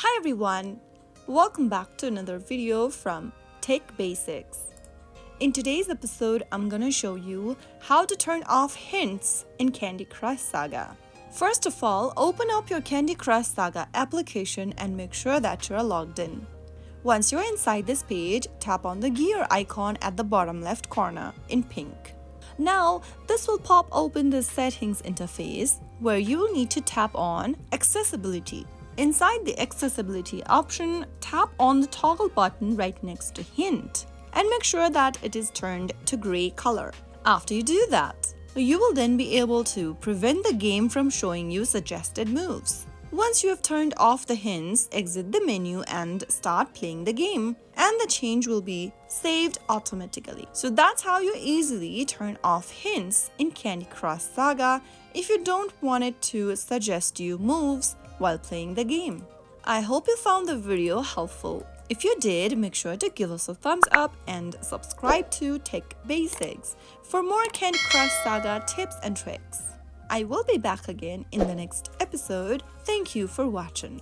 Hi everyone! Welcome back to another video from Tech Basics. In today's episode, I'm gonna show you how to turn off hints in Candy Crush Saga. First of all, open up your Candy Crush Saga application and make sure that you're logged in. Once you're inside this page, tap on the gear icon at the bottom left corner in pink. Now, this will pop open the settings interface where you will need to tap on accessibility. Inside the accessibility option, tap on the toggle button right next to hint and make sure that it is turned to gray color. After you do that, you will then be able to prevent the game from showing you suggested moves. Once you have turned off the hints, exit the menu and start playing the game, and the change will be saved automatically. So that's how you easily turn off hints in Candy Crush Saga if you don't want it to suggest you moves while playing the game. I hope you found the video helpful. If you did, make sure to give us a thumbs up and subscribe to Tech Basics for more Candy Crush Saga tips and tricks. I will be back again in the next episode. Thank you for watching.